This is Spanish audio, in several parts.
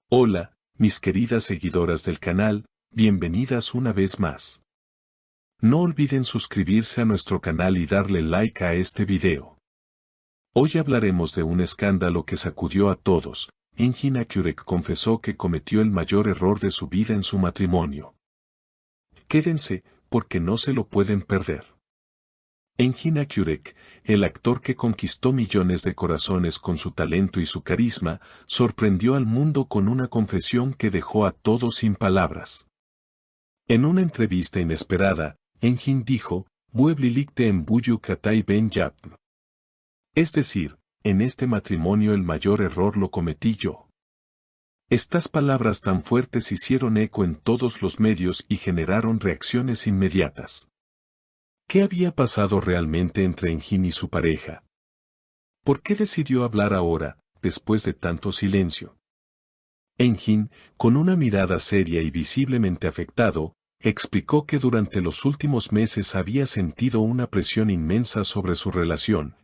Hola, mis queridas seguidoras del canal, bienvenidas una vez más. No olviden suscribirse a nuestro canal y darle like a este video. Hoy hablaremos de un escándalo que sacudió a todos. Engin Akyurek confesó que cometió el mayor error de su vida en su matrimonio. Quédense, porque no se lo pueden perder. Engin Akyurek, el actor que conquistó millones de corazones con su talento y su carisma, sorprendió al mundo con una confesión que dejó a todos sin palabras. En una entrevista inesperada, Engin dijo, "Bueblilikte en buyu katay ben yapm". Es decir, en este matrimonio el mayor error lo cometí yo. Estas palabras tan fuertes hicieron eco en todos los medios y generaron reacciones inmediatas. ¿Qué había pasado realmente entre Engin y su pareja? ¿Por qué decidió hablar ahora, después de tanto silencio? Engin, con una mirada seria y visiblemente afectado, explicó que durante los últimos meses había sentido una presión inmensa sobre su relación,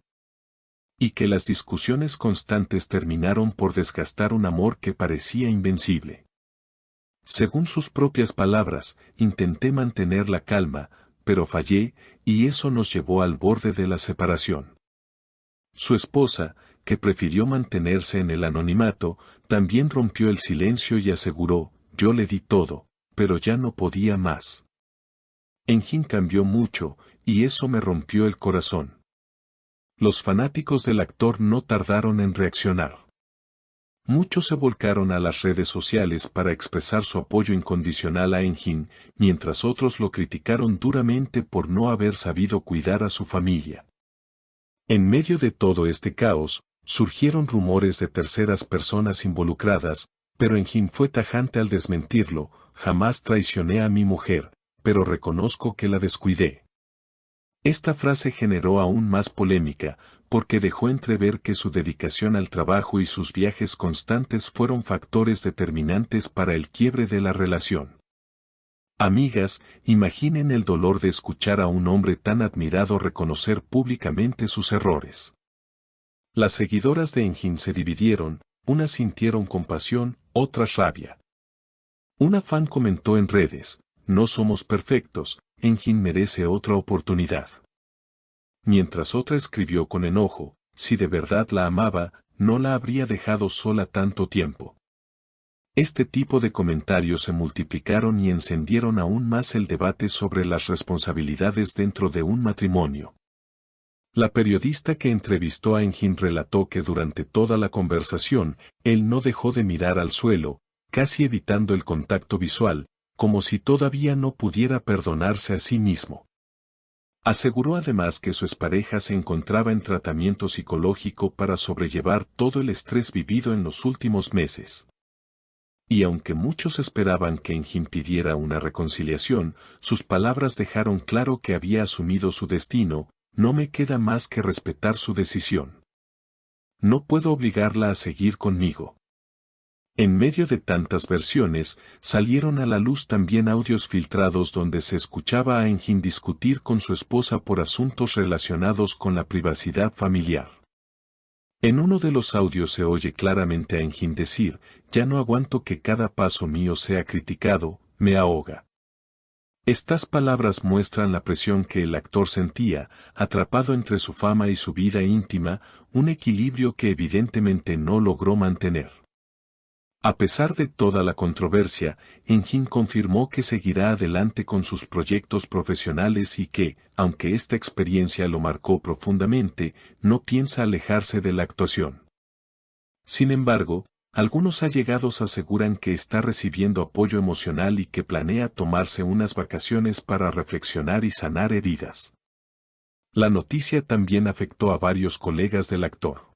y que las discusiones constantes terminaron por desgastar un amor que parecía invencible. Según sus propias palabras, intenté mantener la calma, pero fallé, y eso nos llevó al borde de la separación. Su esposa, que prefirió mantenerse en el anonimato, también rompió el silencio y aseguró, "Yo le di todo, pero ya no podía más". Engin cambió mucho, y eso me rompió el corazón. Los fanáticos del actor no tardaron en reaccionar. Muchos se volcaron a las redes sociales para expresar su apoyo incondicional a Engin, mientras otros lo criticaron duramente por no haber sabido cuidar a su familia. En medio de todo este caos, surgieron rumores de terceras personas involucradas, pero Engin fue tajante al desmentirlo: "Jamás traicioné a mi mujer, pero reconozco que la descuidé". Esta frase generó aún más polémica, porque dejó entrever que su dedicación al trabajo y sus viajes constantes fueron factores determinantes para el quiebre de la relación. Amigas, imaginen el dolor de escuchar a un hombre tan admirado reconocer públicamente sus errores. Las seguidoras de Engin se dividieron, unas sintieron compasión, otras rabia. Una fan comentó en redes, "No somos perfectos, Engin merece otra oportunidad". Mientras otra escribió con enojo, si de verdad la amaba, no la habría dejado sola tanto tiempo. Este tipo de comentarios se multiplicaron y encendieron aún más el debate sobre las responsabilidades dentro de un matrimonio. La periodista que entrevistó a Engin relató que durante toda la conversación, él no dejó de mirar al suelo, casi evitando el contacto visual, como si todavía no pudiera perdonarse a sí mismo. Aseguró además que su expareja se encontraba en tratamiento psicológico para sobrellevar todo el estrés vivido en los últimos meses. Y aunque muchos esperaban que Engin pidiera una reconciliación, sus palabras dejaron claro que había asumido su destino. "No me queda más que respetar su decisión. No puedo obligarla a seguir conmigo". En medio de tantas versiones, salieron a la luz también audios filtrados donde se escuchaba a Engin discutir con su esposa por asuntos relacionados con la privacidad familiar. En uno de los audios se oye claramente a Engin decir, "Ya no aguanto que cada paso mío sea criticado, me ahoga". Estas palabras muestran la presión que el actor sentía, atrapado entre su fama y su vida íntima, un equilibrio que evidentemente no logró mantener. A pesar de toda la controversia, Engin confirmó que seguirá adelante con sus proyectos profesionales y que, aunque esta experiencia lo marcó profundamente, no piensa alejarse de la actuación. Sin embargo, algunos allegados aseguran que está recibiendo apoyo emocional y que planea tomarse unas vacaciones para reflexionar y sanar heridas. La noticia también afectó a varios colegas del actor.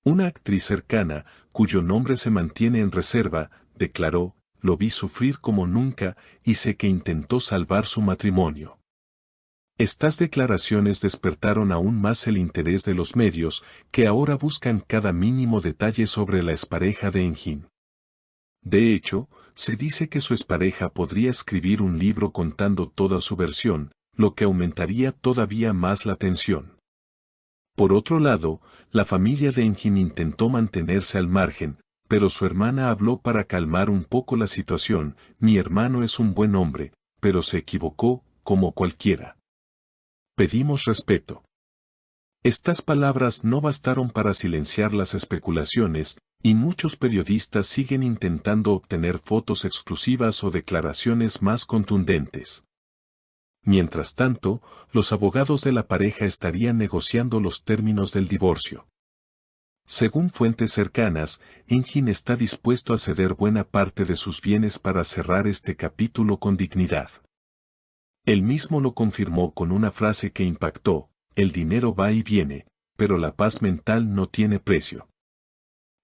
Una actriz cercana, cuyo nombre se mantiene en reserva, declaró, "Lo vi sufrir como nunca, y sé que intentó salvar su matrimonio". Estas declaraciones despertaron aún más el interés de los medios, que ahora buscan cada mínimo detalle sobre la expareja de Engin. De hecho, se dice que su expareja podría escribir un libro contando toda su versión, lo que aumentaría todavía más la tensión. Por otro lado, la familia de Engin intentó mantenerse al margen, pero su hermana habló para calmar un poco la situación. Mi hermano es un buen hombre, pero se equivocó, como cualquiera. Pedimos respeto. Estas palabras no bastaron para silenciar las especulaciones, y muchos periodistas siguen intentando obtener fotos exclusivas o declaraciones más contundentes. Mientras tanto, los abogados de la pareja estarían negociando los términos del divorcio. Según fuentes cercanas, Engin está dispuesto a ceder buena parte de sus bienes para cerrar este capítulo con dignidad. Él mismo lo confirmó con una frase que impactó: el dinero va y viene, pero la paz mental no tiene precio.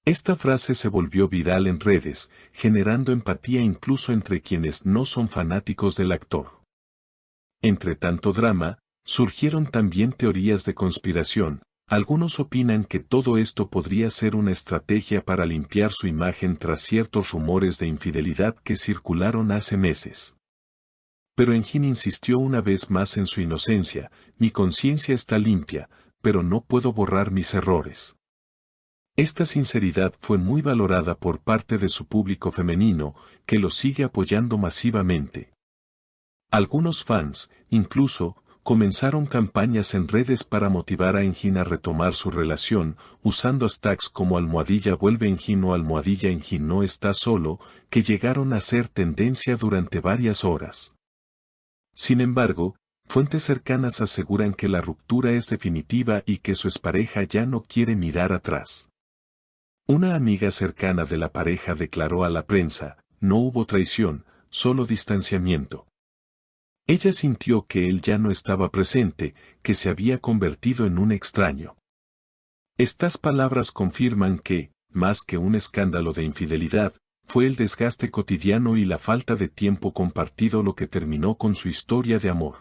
Esta frase se volvió viral en redes, generando empatía incluso entre quienes no son fanáticos del actor. Entre tanto drama, surgieron también teorías de conspiración. Algunos opinan que todo esto podría ser una estrategia para limpiar su imagen tras ciertos rumores de infidelidad que circularon hace meses. Pero Engin insistió una vez más en su inocencia: mi conciencia está limpia, pero no puedo borrar mis errores. Esta sinceridad fue muy valorada por parte de su público femenino, que lo sigue apoyando masivamente. Algunos fans, incluso, comenzaron campañas en redes para motivar a Engin a retomar su relación, usando hashtags como #vuelve Engin o #Engin no está solo, que llegaron a ser tendencia durante varias horas. Sin embargo, fuentes cercanas aseguran que la ruptura es definitiva y que su expareja ya no quiere mirar atrás. Una amiga cercana de la pareja declaró a la prensa: no hubo traición, solo distanciamiento. Ella sintió que él ya no estaba presente, que se había convertido en un extraño. Estas palabras confirman que, más que un escándalo de infidelidad, fue el desgaste cotidiano y la falta de tiempo compartido lo que terminó con su historia de amor.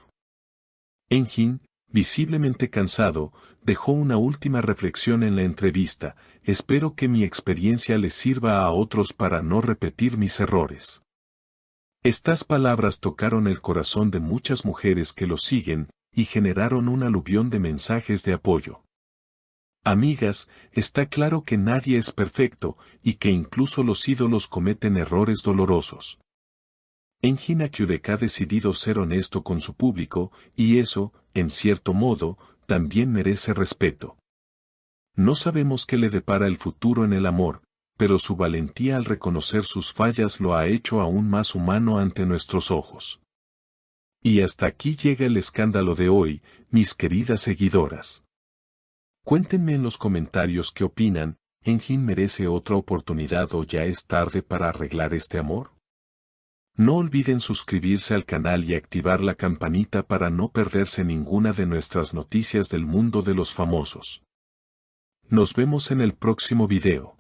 Engin, visiblemente cansado, dejó una última reflexión en la entrevista: espero que mi experiencia les sirva a otros para no repetir mis errores. Estas palabras tocaron el corazón de muchas mujeres que lo siguen, y generaron un aluvión de mensajes de apoyo. Amigas, está claro que nadie es perfecto, y que incluso los ídolos cometen errores dolorosos. Engin Akyurek ha decidido ser honesto con su público, y eso, en cierto modo, también merece respeto. No sabemos qué le depara el futuro en el amor, pero su valentía al reconocer sus fallas lo ha hecho aún más humano ante nuestros ojos. Y hasta aquí llega el escándalo de hoy, mis queridas seguidoras. Cuéntenme en los comentarios qué opinan: ¿Engin merece otra oportunidad o ya es tarde para arreglar este amor? No olviden suscribirse al canal y activar la campanita para no perderse ninguna de nuestras noticias del mundo de los famosos. Nos vemos en el próximo video.